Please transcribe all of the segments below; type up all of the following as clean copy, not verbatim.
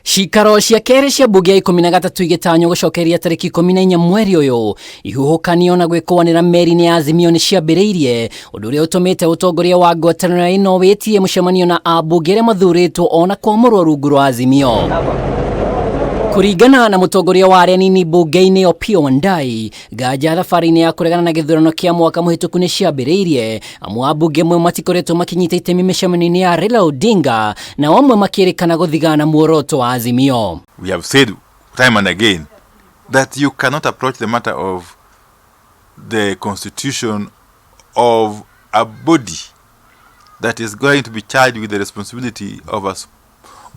Cikaro cia keri cia mbunge ya 13 igitanyo gucokeria tariki 14 mweri uyu ihuhukanio na gwikwanira meri-ini ya Azimio ni ciambiriirie undu uria utumite utongoria wa ngwataniro-ini witie mucemanio na ambunge aria mathuritwo ona kwamurwo rungu rwa Azimio. Kuringana na mutongoria wa aria nini mbunge-ini Opiyo Wandayi, nganja thabari-ini ya kuregana na githurano kia mwaka muhituku ni ciambiriirie, amwe ambunge amwe matikoretwo makinyita itemi micemanio-ini ya Raila Odinga na amwe makirikana guthigana muoroto wa Azimio. We have said time and again that you cannot approach the matter of the constitution of a body that is going to be charged with the responsibility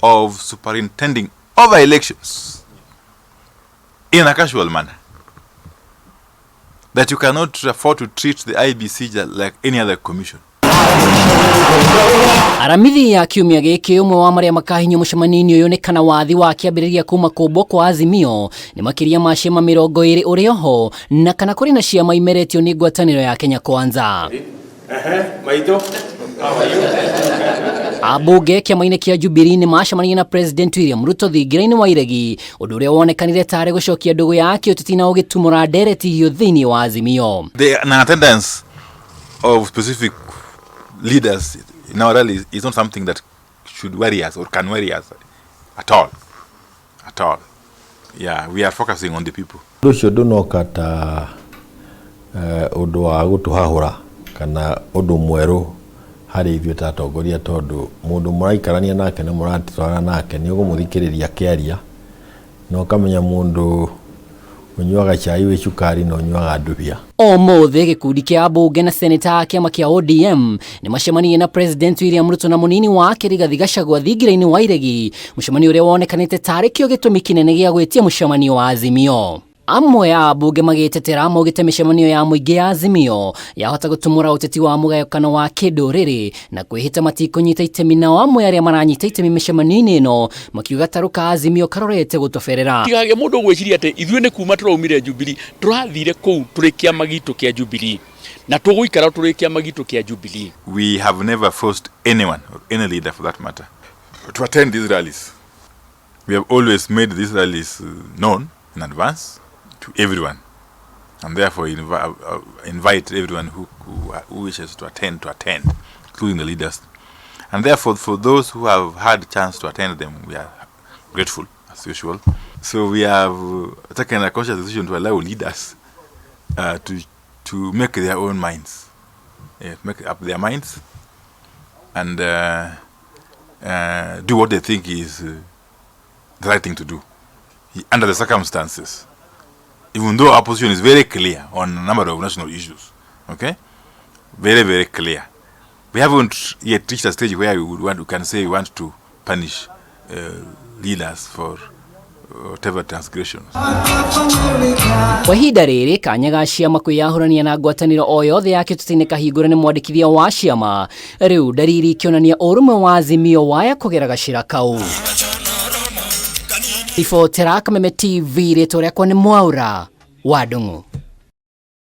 of superintending over elections in a casual manner. That you cannot afford to treat the IBC like any other commission. Aramithi ya kiumia giki umwe wa maria makahinywo mucemanio uyu ni kana wathi wa kiambiriria kuma kubwo kwa Azimio ni makiria ma ciama 20 urioho na kana kuri na ciama imeretio ni ngwataniro ya Kenya Kwanza. Maito. Ambunge kiama-ini kia Jubilee ni macemania na President William Ruto thingira-ini wa iregi undu uria wonekanire tari gucokia ndugu yake utitina ugitumura ndereti hiyo thiini wa Azimio. The attendance of specific leaders in our rally is not something that should worry us or can worry us at all. At all. Yeah, we are focusing on the people. Ucio ndunokata undu wa gutuhahura kana undu mweru hari ithuĩ ta atongoria tondu mundu muraikarania nake na muratwarana nake ni ugumuthikiriria kiaria no kamenya mundu unyuaga chai wi cukari no unyuaga ndubia. Omothe gikundi kia ambunge na seneta kiama kia ODM ni macemania na President William Ruto na munini wake Rigathi Gachagua thingira-ini wa iregi, mucemanio uria wonekanite tari kio gitumi kinene gia gwitia mucemanio wa Azimio. Amwe ya ambunge magitetera maugite micemanio ya muingi ya Azimio yahota gutumura uteti wa Ngayukano wa kiduriri na kwihita matikunyita itemi na amwe aria maranyita itemi micemanio-ini ino makiuga taru ka Azimio karorete gutoferera. Tigage mundu gwiciria ati ithuĩ ni kuma turaumire Jubilee turathire kou turikia magitu kia Jubilee na tuguikara turikia magitu kia Jubilee. We have never forced anyone or any leader for that matter to attend these rallies. We have always made these rallies known in advance to everyone, and therefore invite everyone who wishes to attend, including the leaders. And therefore, for those who have had a chance to attend them, we are grateful as usual. So we have taken a conscious decision to allow leaders to make their own minds, make up their minds, and do what they think is the right thing to do under the circumstances. Even though our position is very clear on a number of national issues, okay? Very, very clear. We haven't yet reached a stage where we can say we want to punish leaders for whatever transgressions. Kwa ihinda riri kanya ga ciama kwiyahurania na ngwataniro o yothe yake tutine kahingura ni mwandikithia wa ciama riu dariri ikionania urumwe wa Azimio waya kugera gacira kau. Ifo Teraka Meme TV reto rekwa ni Mwaura wa Ndung'u.